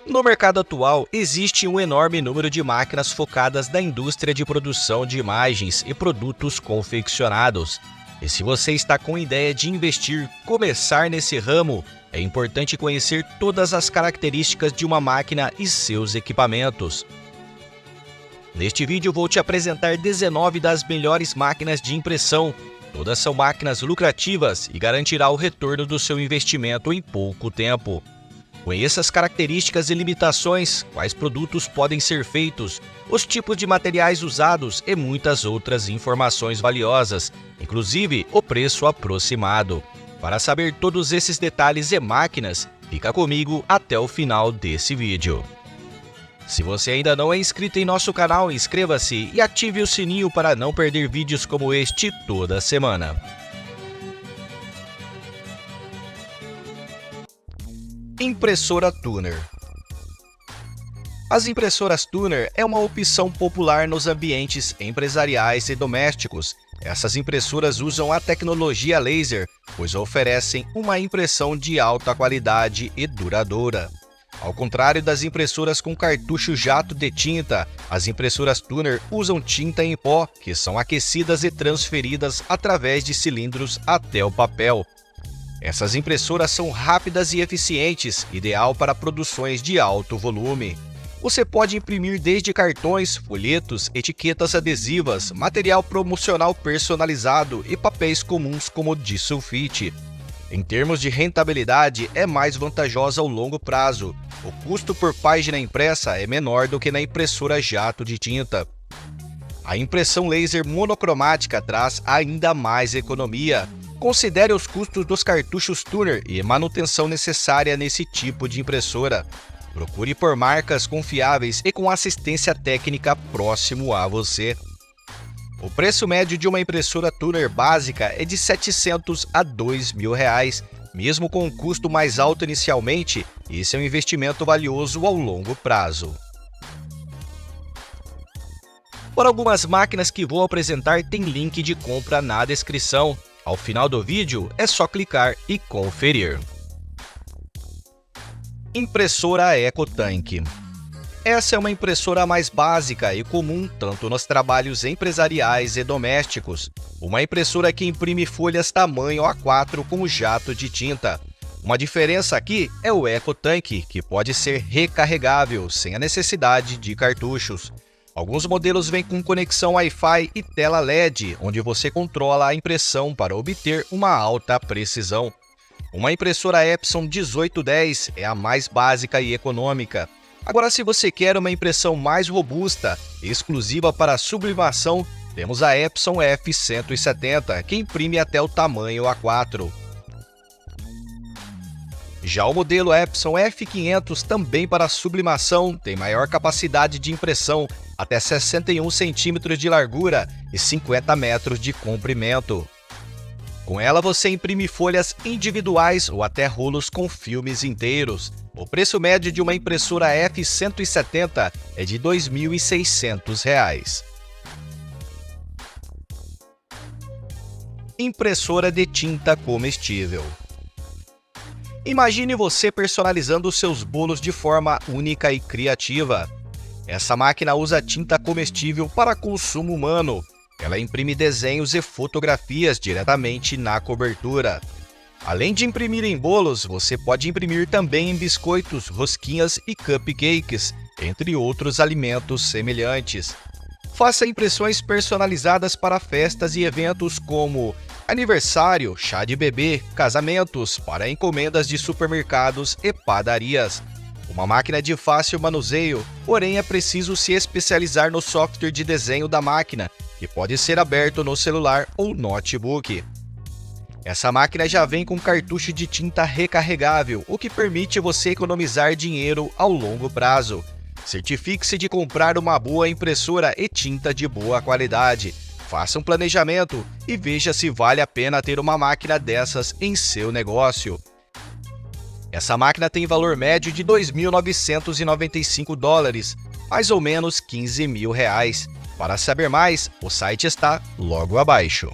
No mercado atual, existe um enorme número de máquinas focadas na indústria de produção de imagens e produtos confeccionados. E se você está com ideia de começar nesse ramo, é importante conhecer todas as características de uma máquina e seus equipamentos. Neste vídeo vou te apresentar 19 das melhores máquinas de impressão. Todas são máquinas lucrativas e garantirá o retorno do seu investimento em pouco tempo. Conheça as características e limitações, quais produtos podem ser feitos, os tipos de materiais usados e muitas outras informações valiosas, inclusive o preço aproximado. Para saber todos esses detalhes e máquinas, fica comigo até o final desse vídeo. Se você ainda não é inscrito em nosso canal, inscreva-se e ative o sininho para não perder vídeos como este toda semana. Impressora Tuner. As impressoras Tuner é uma opção popular nos ambientes empresariais e domésticos. Essas impressoras usam a tecnologia laser, pois oferecem uma impressão de alta qualidade e duradoura. Ao contrário das impressoras com cartucho jato de tinta, as impressoras Tuner usam tinta em pó, que são aquecidas e transferidas através de cilindros até o papel. Essas impressoras são rápidas e eficientes, ideal para produções de alto volume. Você pode imprimir desde cartões, folhetos, etiquetas adesivas, material promocional personalizado e papéis comuns como de sulfite. Em termos de rentabilidade, é mais vantajosa ao longo prazo. O custo por página impressa é menor do que na impressora jato de tinta. A impressão laser monocromática traz ainda mais economia. Considere os custos dos cartuchos Tuner e manutenção necessária nesse tipo de impressora. Procure por marcas confiáveis e com assistência técnica próximo a você. O preço médio de uma impressora Tuner básica é de R$ 700 a R$ 2.000. Mesmo com um custo mais alto inicialmente, esse é um investimento valioso ao longo prazo. Para algumas máquinas que vou apresentar, tem link de compra na descrição. Ao final do vídeo, é só clicar e conferir. Impressora EcoTank. Essa é uma impressora mais básica e comum tanto nos trabalhos empresariais e domésticos. Uma impressora que imprime folhas tamanho A4 com jato de tinta. Uma diferença aqui é o EcoTank, que pode ser recarregável, sem a necessidade de cartuchos. Alguns modelos vêm com conexão Wi-Fi e tela LED, onde você controla a impressão para obter uma alta precisão. Uma impressora Epson 1810 é a mais básica e econômica. Agora, se você quer uma impressão mais robusta, exclusiva para sublimação, temos a Epson F170, que imprime até o tamanho A4. Já o modelo Epson F500, também para sublimação, tem maior capacidade de impressão, até 61 centímetros de largura e 50 metros de comprimento. Com ela você imprime folhas individuais ou até rolos com filmes inteiros. O preço médio de uma impressora F170 é de R$ 2.600. Impressora de tinta comestível. Imagine você personalizando seus bolos de forma única e criativa. Essa máquina usa tinta comestível para consumo humano. Ela imprime desenhos e fotografias diretamente na cobertura. Além de imprimir em bolos, você pode imprimir também em biscoitos, rosquinhas e cupcakes, entre outros alimentos semelhantes. Faça impressões personalizadas para festas e eventos como aniversário, chá de bebê, casamentos, para encomendas de supermercados e padarias. Uma máquina de fácil manuseio, porém é preciso se especializar no software de desenho da máquina, que pode ser aberto no celular ou notebook. Essa máquina já vem com cartucho de tinta recarregável, o que permite você economizar dinheiro ao longo prazo. Certifique-se de comprar uma boa impressora e tinta de boa qualidade. Faça um planejamento e veja se vale a pena ter uma máquina dessas em seu negócio. Essa máquina tem valor médio de R$ 2.995, mais ou menos R$ 15.000. Para saber mais, o site está logo abaixo.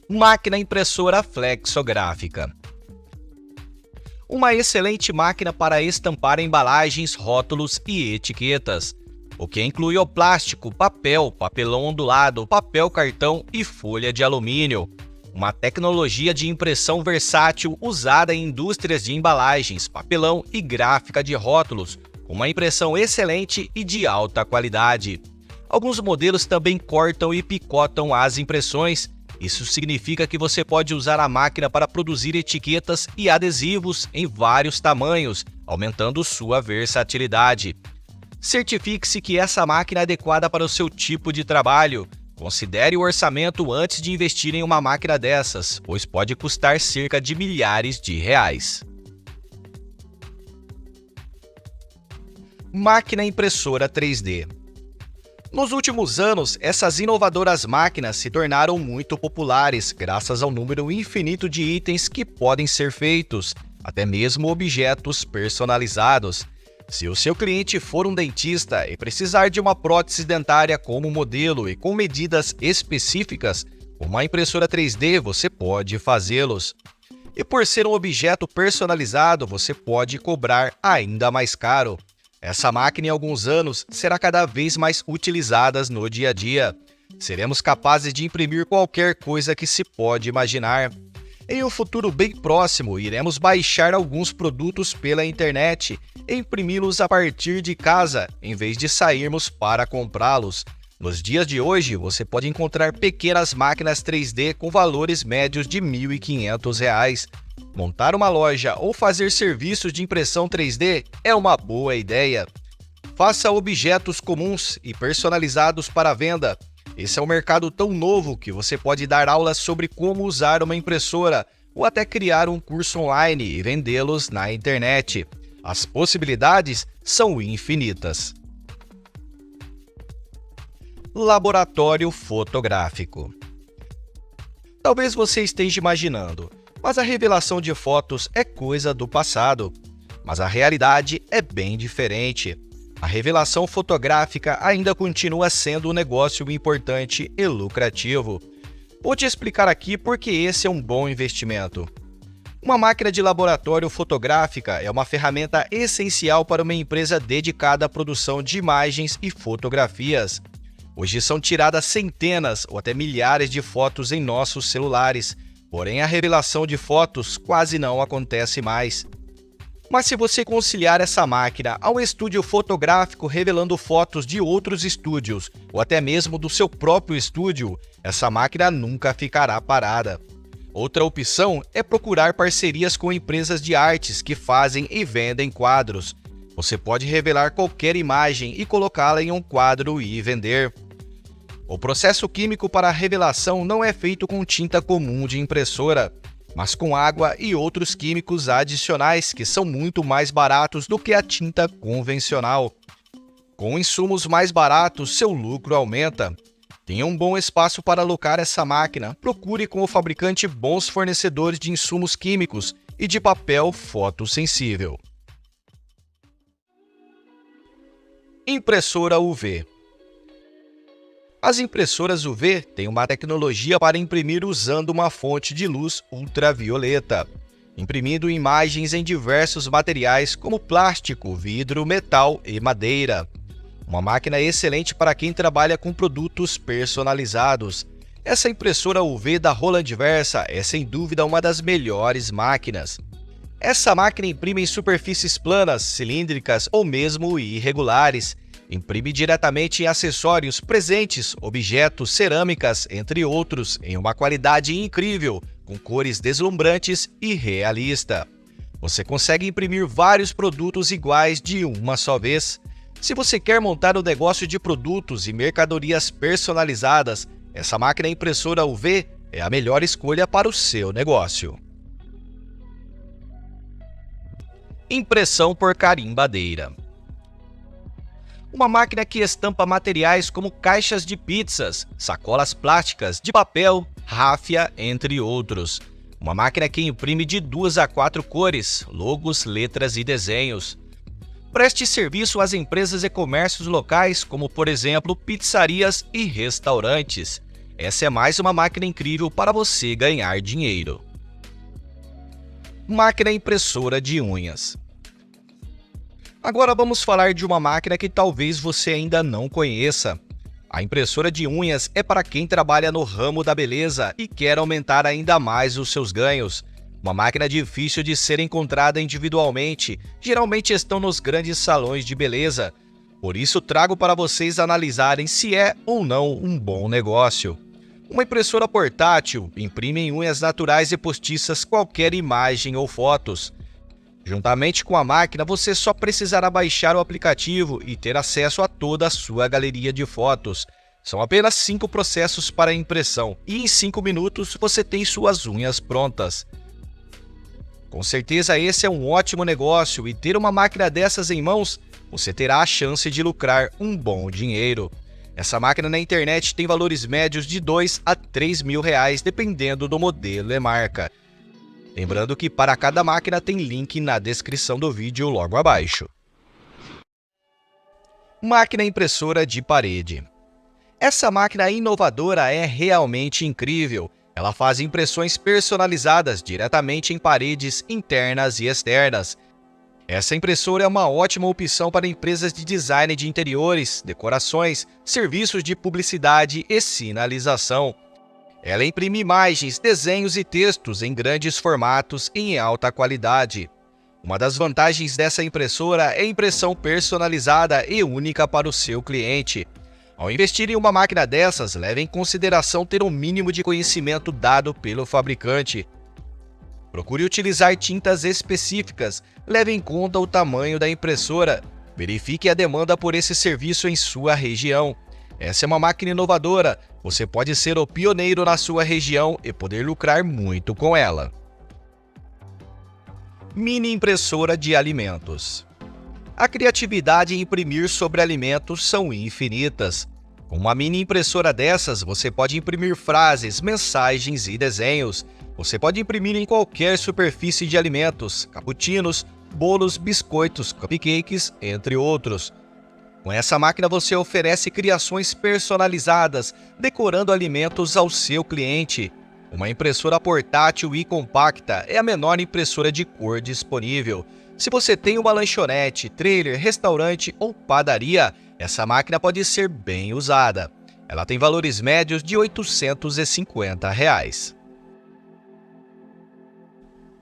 Máquina impressora flexográfica. Uma excelente máquina para estampar embalagens, rótulos e etiquetas, o que inclui o plástico, papel, papelão ondulado, papel cartão e folha de alumínio. Uma tecnologia de impressão versátil usada em indústrias de embalagens, papelão e gráfica de rótulos, com uma impressão excelente e de alta qualidade. Alguns modelos também cortam e picotam as impressões. Isso significa que você pode usar a máquina para produzir etiquetas e adesivos em vários tamanhos, aumentando sua versatilidade. Certifique-se que essa máquina é adequada para o seu tipo de trabalho. Considere o orçamento antes de investir em uma máquina dessas, pois pode custar cerca de milhares de reais. Máquina impressora 3D. Nos últimos anos, essas inovadoras máquinas se tornaram muito populares graças ao número infinito de itens que podem ser feitos, até mesmo objetos personalizados. Se o seu cliente for um dentista e precisar de uma prótese dentária como modelo e com medidas específicas, com uma impressora 3D você pode fazê-los. E por ser um objeto personalizado, você pode cobrar ainda mais caro. Essa máquina, em alguns anos, será cada vez mais utilizada no dia a dia. Seremos capazes de imprimir qualquer coisa que se pode imaginar. Em um futuro bem próximo, iremos baixar alguns produtos pela internet e imprimi-los a partir de casa, em vez de sairmos para comprá-los. Nos dias de hoje, você pode encontrar pequenas máquinas 3D com valores médios de R$ 1.500. Montar uma loja ou fazer serviços de impressão 3D é uma boa ideia. Faça objetos comuns e personalizados para venda. Esse é um mercado tão novo que você pode dar aulas sobre como usar uma impressora ou até criar um curso online e vendê-los na internet. As possibilidades são infinitas. Laboratório fotográfico. Talvez você esteja imaginando, mas a revelação de fotos é coisa do passado. Mas a realidade é bem diferente. A revelação fotográfica ainda continua sendo um negócio importante e lucrativo. Vou te explicar aqui por que esse é um bom investimento. Uma máquina de laboratório fotográfica é uma ferramenta essencial para uma empresa dedicada à produção de imagens e fotografias. Hoje são tiradas centenas ou até milhares de fotos em nossos celulares, porém a revelação de fotos quase não acontece mais. Mas se você conciliar essa máquina a um estúdio fotográfico revelando fotos de outros estúdios ou até mesmo do seu próprio estúdio, essa máquina nunca ficará parada. Outra opção é procurar parcerias com empresas de artes que fazem e vendem quadros. Você pode revelar qualquer imagem e colocá-la em um quadro e vender. O processo químico para a revelação não é feito com tinta comum de impressora, mas com água e outros químicos adicionais que são muito mais baratos do que a tinta convencional. Com insumos mais baratos, seu lucro aumenta. Tenha um bom espaço para alocar essa máquina. Procure com o fabricante bons fornecedores de insumos químicos e de papel fotossensível. Impressora UV. As impressoras UV têm uma tecnologia para imprimir usando uma fonte de luz ultravioleta, imprimindo imagens em diversos materiais como plástico, vidro, metal e madeira. Uma máquina excelente para quem trabalha com produtos personalizados. Essa impressora UV da Roland Versa é sem dúvida uma das melhores máquinas. Essa máquina imprime em superfícies planas, cilíndricas ou mesmo irregulares. Imprime diretamente em acessórios, presentes, objetos, cerâmicas, entre outros, em uma qualidade incrível, com cores deslumbrantes e realista. Você consegue imprimir vários produtos iguais de uma só vez. Se você quer montar um negócio de produtos e mercadorias personalizadas, essa máquina impressora UV é a melhor escolha para o seu negócio. Impressão por carimbadeira. Uma máquina que estampa materiais como caixas de pizzas, sacolas plásticas, de papel, ráfia, entre outros. Uma máquina que imprime de 2 a 4 cores, logos, letras e desenhos. Preste serviço às empresas e comércios locais, como por exemplo pizzarias e restaurantes. Essa é mais uma máquina incrível para você ganhar dinheiro. Máquina impressora de unhas. Agora vamos falar de uma máquina que talvez você ainda não conheça. A impressora de unhas é para quem trabalha no ramo da beleza e quer aumentar ainda mais os seus ganhos. Uma máquina difícil de ser encontrada individualmente, geralmente estão nos grandes salões de beleza. Por isso trago para vocês analisarem se é ou não um bom negócio. Uma impressora portátil imprime em unhas naturais e postiças qualquer imagem ou fotos. Juntamente com a máquina, você só precisará baixar o aplicativo e ter acesso a toda a sua galeria de fotos. São apenas 5 processos para a impressão e em 5 minutos você tem suas unhas prontas. Com certeza esse é um ótimo negócio e ter uma máquina dessas em mãos, você terá a chance de lucrar um bom dinheiro. Essa máquina na internet tem valores médios de 2 a 3 mil reais, dependendo do modelo e marca. Lembrando que para cada máquina tem link na descrição do vídeo logo abaixo. Máquina impressora de parede. Essa máquina inovadora é realmente incrível. Ela faz impressões personalizadas diretamente em paredes internas e externas. Essa impressora é uma ótima opção para empresas de design de interiores, decorações, serviços de publicidade e sinalização. Ela imprime imagens, desenhos e textos em grandes formatos e em alta qualidade. Uma das vantagens dessa impressora é a impressão personalizada e única para o seu cliente. Ao investir em uma máquina dessas, leve em consideração ter um mínimo de conhecimento dado pelo fabricante. Procure utilizar tintas específicas, leve em conta o tamanho da impressora, verifique a demanda por esse serviço em sua região. Essa é uma máquina inovadora, você pode ser o pioneiro na sua região e poder lucrar muito com ela. Mini impressora de alimentos. A criatividade em imprimir sobre alimentos são infinitas. Com uma mini impressora dessas, você pode imprimir frases, mensagens e desenhos. Você pode imprimir em qualquer superfície de alimentos, cappuccinos, bolos, biscoitos, cupcakes, entre outros. Com essa máquina você oferece criações personalizadas, decorando alimentos ao seu cliente. Uma impressora portátil e compacta é a menor impressora de cor disponível. Se você tem uma lanchonete, trailer, restaurante ou padaria, essa máquina pode ser bem usada. Ela tem valores médios de R$ 850.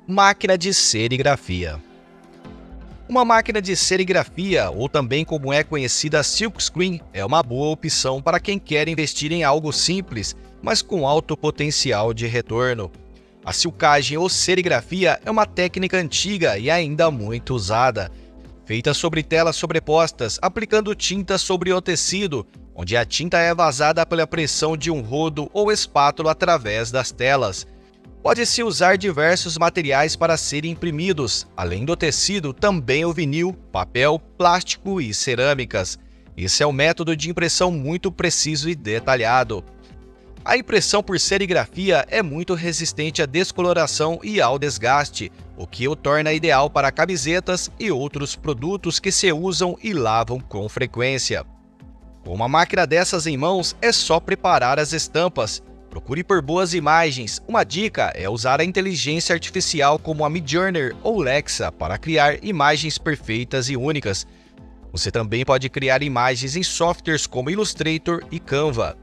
Máquina de serigrafia. Uma máquina de serigrafia, ou também como é conhecida silkscreen, é uma boa opção para quem quer investir em algo simples, mas com alto potencial de retorno. A silcagem ou serigrafia é uma técnica antiga e ainda muito usada, feita sobre telas sobrepostas, aplicando tinta sobre o tecido, onde a tinta é vazada pela pressão de um rodo ou espátula através das telas. Pode-se usar diversos materiais para serem imprimidos, além do tecido, também o vinil, papel, plástico e cerâmicas. Esse é um método de impressão muito preciso e detalhado. A impressão por serigrafia é muito resistente à descoloração e ao desgaste, o que o torna ideal para camisetas e outros produtos que se usam e lavam com frequência. Com uma máquina dessas em mãos, é só preparar as estampas. Procure por boas imagens. Uma dica é usar a inteligência artificial como a Midjourney ou Lexa para criar imagens perfeitas e únicas. Você também pode criar imagens em softwares como Illustrator e Canva.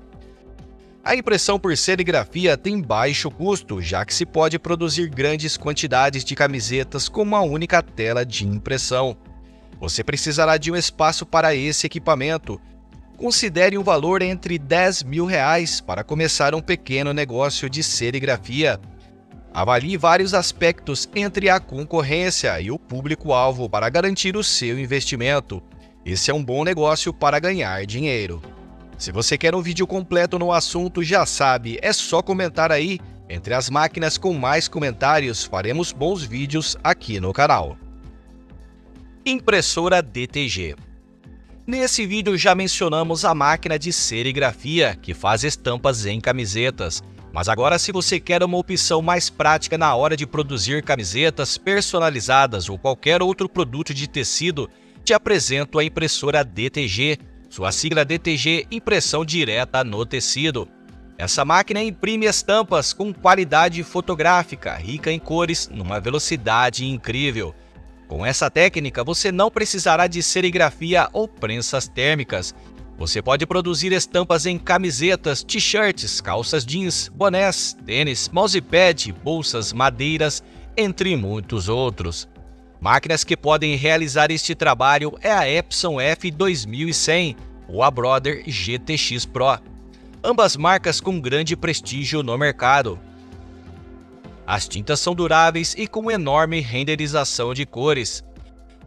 A impressão por serigrafia tem baixo custo, já que se pode produzir grandes quantidades de camisetas com uma única tela de impressão. Você precisará de um espaço para esse equipamento. Considere um valor entre R$10 mil para começar um pequeno negócio de serigrafia. Avalie vários aspectos entre a concorrência e o público-alvo para garantir o seu investimento. Esse é um bom negócio para ganhar dinheiro. Se você quer um vídeo completo no assunto, já sabe, é só comentar aí. Entre as máquinas com mais comentários, faremos bons vídeos aqui no canal. Impressora DTG. Nesse vídeo já mencionamos a máquina de serigrafia, que faz estampas em camisetas. Mas agora, se você quer uma opção mais prática na hora de produzir camisetas personalizadas ou qualquer outro produto de tecido, te apresento a impressora DTG. Sua sigla DTG, impressão direta no tecido. Essa máquina imprime estampas com qualidade fotográfica, rica em cores, numa velocidade incrível. Com essa técnica, você não precisará de serigrafia ou prensas térmicas. Você pode produzir estampas em camisetas, t-shirts, calças jeans, bonés, tênis, mousepad, bolsas, madeiras, entre muitos outros. Máquinas que podem realizar este trabalho é a Epson F2100 ou a Brother GTX Pro, ambas marcas com grande prestígio no mercado. As tintas são duráveis e com enorme renderização de cores.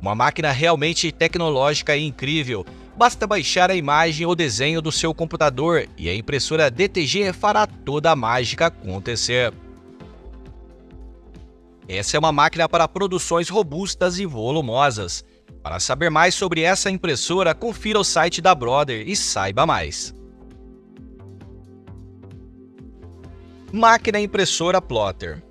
Uma máquina realmente tecnológica e incrível. Basta baixar a imagem ou desenho do seu computador e a impressora DTG fará toda a mágica acontecer. Essa é uma máquina para produções robustas e volumosas. Para saber mais sobre essa impressora, confira o site da Brother e saiba mais. Máquina impressora plotter.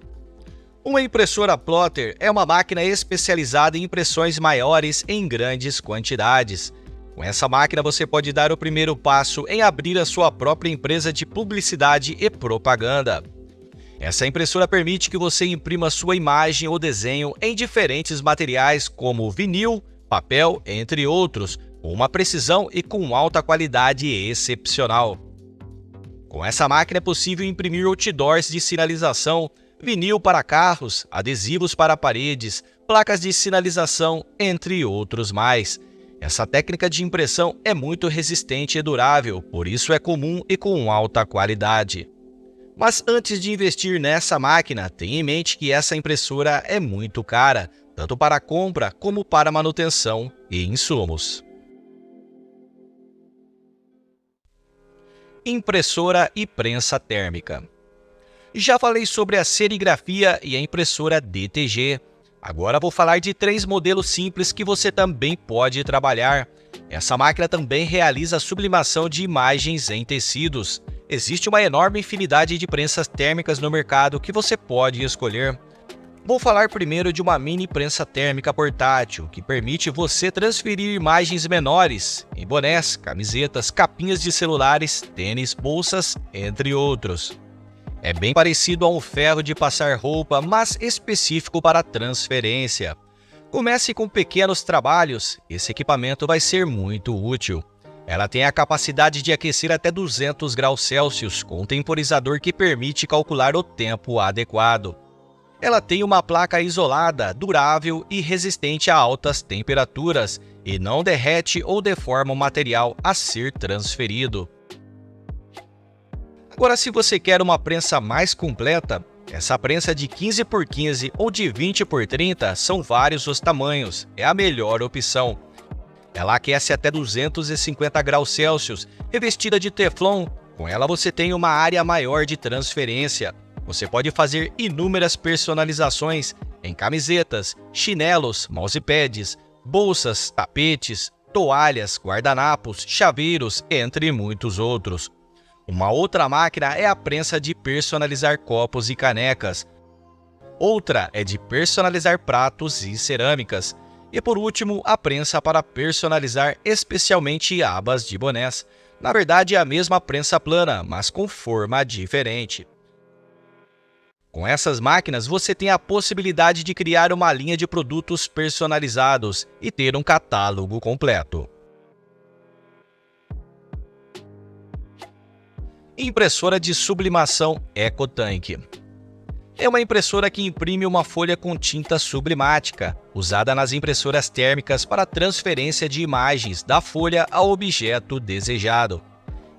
Uma impressora plotter é uma máquina especializada em impressões maiores em grandes quantidades. Com essa máquina você pode dar o primeiro passo em abrir a sua própria empresa de publicidade e propaganda. Essa impressora permite que você imprima sua imagem ou desenho em diferentes materiais como vinil, papel, entre outros, com uma precisão e com alta qualidade excepcional. Com essa máquina é possível imprimir outdoors de sinalização, vinil para carros, adesivos para paredes, placas de sinalização, entre outros mais. Essa técnica de impressão é muito resistente e durável, por isso é comum e com alta qualidade. Mas antes de investir nessa máquina, tenha em mente que essa impressora é muito cara, tanto para compra como para manutenção e insumos. Impressora e prensa térmica. Já falei sobre a serigrafia e a impressora DTG. Agora vou falar de 3 modelos simples que você também pode trabalhar. Essa máquina também realiza a sublimação de imagens em tecidos. Existe uma enorme infinidade de prensas térmicas no mercado que você pode escolher. Vou falar primeiro de uma mini prensa térmica portátil, que permite você transferir imagens menores em bonés, camisetas, capinhas de celulares, tênis, bolsas, entre outros. É bem parecido a um ferro de passar roupa, mas específico para transferência. Comece com pequenos trabalhos, esse equipamento vai ser muito útil. Ela tem a capacidade de aquecer até 200 graus Celsius, com um temporizador que permite calcular o tempo adequado. Ela tem uma placa isolada, durável e resistente a altas temperaturas, e não derrete ou deforma o material a ser transferido. Agora, se você quer uma prensa mais completa, essa prensa de 15 por 15 ou de 20 por 30 são vários os tamanhos, é a melhor opção. Ela aquece até 250 graus Celsius, revestida de Teflon. Com ela você tem uma área maior de transferência. Você pode fazer inúmeras personalizações em camisetas, chinelos, mousepads, bolsas, tapetes, toalhas, guardanapos, chaveiros, entre muitos outros. Uma outra máquina é a prensa de personalizar copos e canecas. Outra é de personalizar pratos e cerâmicas. E por último, a prensa para personalizar especialmente abas de bonés. Na verdade é a mesma prensa plana, mas com forma diferente. Com essas máquinas você tem a possibilidade de criar uma linha de produtos personalizados e ter um catálogo completo. Impressora de sublimação EcoTank. É uma impressora que imprime uma folha com tinta sublimática, usada nas impressoras térmicas para transferência de imagens da folha ao objeto desejado.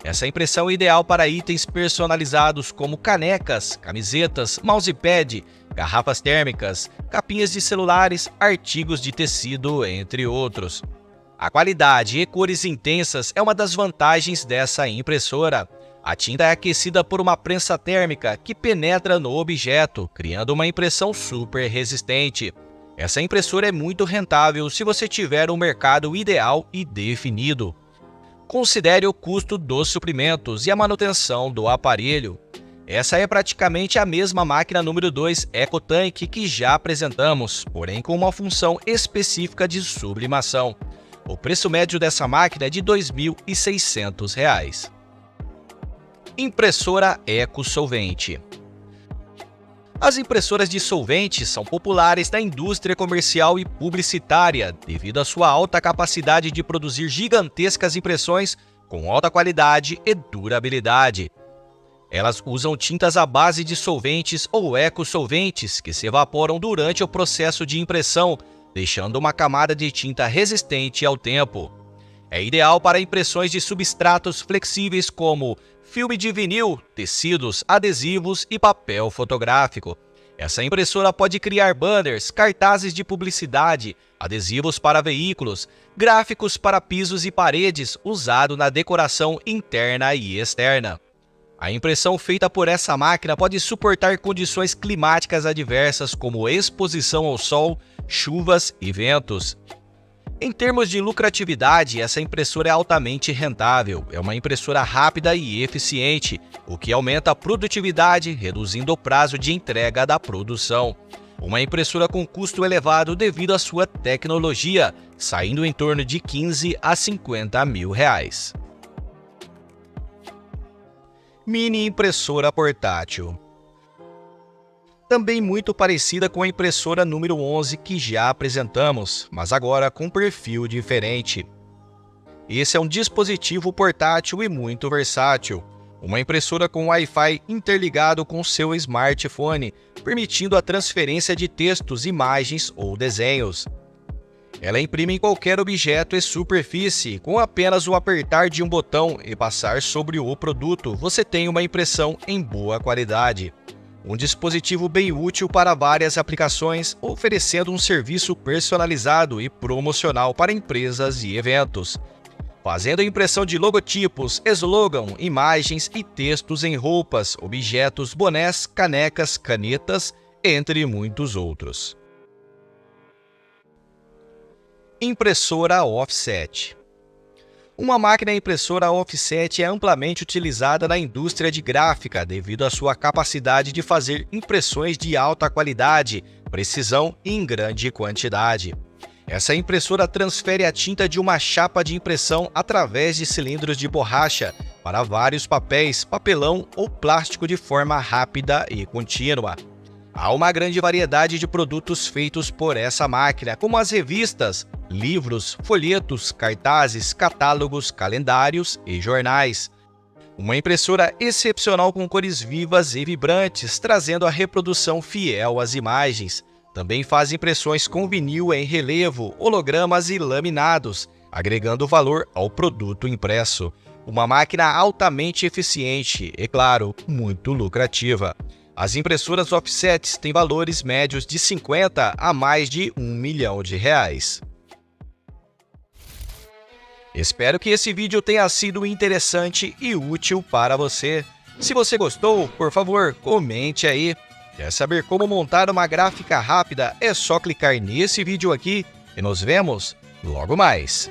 Essa impressão é ideal para itens personalizados como canecas, camisetas, mousepad, garrafas térmicas, capinhas de celulares, artigos de tecido, entre outros. A qualidade e cores intensas é uma das vantagens dessa impressora. A tinta é aquecida por uma prensa térmica que penetra no objeto, criando uma impressão super resistente. Essa impressora é muito rentável se você tiver um mercado ideal e definido. Considere o custo dos suprimentos e a manutenção do aparelho. Essa é praticamente a mesma máquina número 2 EcoTank que já apresentamos, porém com uma função específica de sublimação. O preço médio dessa máquina é de R$ 2.600. Impressora eco-solvente. As impressoras de solvente são populares na indústria comercial e publicitária devido à sua alta capacidade de produzir gigantescas impressões com alta qualidade e durabilidade. Elas usam tintas à base de solventes ou eco-solventes que se evaporam durante o processo de impressão, deixando uma camada de tinta resistente ao tempo. É ideal para impressões de substratos flexíveis como filme de vinil, tecidos, adesivos e papel fotográfico. Essa impressora pode criar banners, cartazes de publicidade, adesivos para veículos, gráficos para pisos e paredes, usado na decoração interna e externa. A impressão feita por essa máquina pode suportar condições climáticas adversas como exposição ao sol, chuvas e ventos. Em termos de lucratividade, essa impressora é altamente rentável. É uma impressora rápida e eficiente, o que aumenta a produtividade, reduzindo o prazo de entrega da produção. Uma impressora com custo elevado devido à sua tecnologia, saindo em torno de 15 a 50 mil reais. Mini impressora portátil. Também muito parecida com a impressora número 11 que já apresentamos, mas agora com perfil diferente. Esse é um dispositivo portátil e muito versátil. Uma impressora com Wi-Fi interligado com seu smartphone, permitindo a transferência de textos, imagens ou desenhos. Ela imprime em qualquer objeto e superfície, com apenas o apertar de um botão e passar sobre o produto, você tem uma impressão em boa qualidade. Um dispositivo bem útil para várias aplicações, oferecendo um serviço personalizado e promocional para empresas e eventos, fazendo a impressão de logotipos, slogan, imagens e textos em roupas, objetos, bonés, canecas, canetas, entre muitos outros. Impressora offset. Uma máquina impressora offset é amplamente utilizada na indústria de gráfica devido à sua capacidade de fazer impressões de alta qualidade, precisão e em grande quantidade. Essa impressora transfere a tinta de uma chapa de impressão através de cilindros de borracha para vários papéis, papelão ou plástico de forma rápida e contínua. Há uma grande variedade de produtos feitos por essa máquina, como as revistas, livros, folhetos, cartazes, catálogos, calendários e jornais. Uma impressora excepcional com cores vivas e vibrantes, trazendo a reprodução fiel às imagens. Também faz impressões com vinil em relevo, hologramas e laminados, agregando valor ao produto impresso. Uma máquina altamente eficiente e, claro, muito lucrativa. As impressoras offsets têm valores médios de 50 a mais de R$ 1 milhão. Espero que esse vídeo tenha sido interessante e útil para você. Se você gostou, por favor, comente aí. Quer saber como montar uma gráfica rápida? É só clicar nesse vídeo aqui e nos vemos logo mais.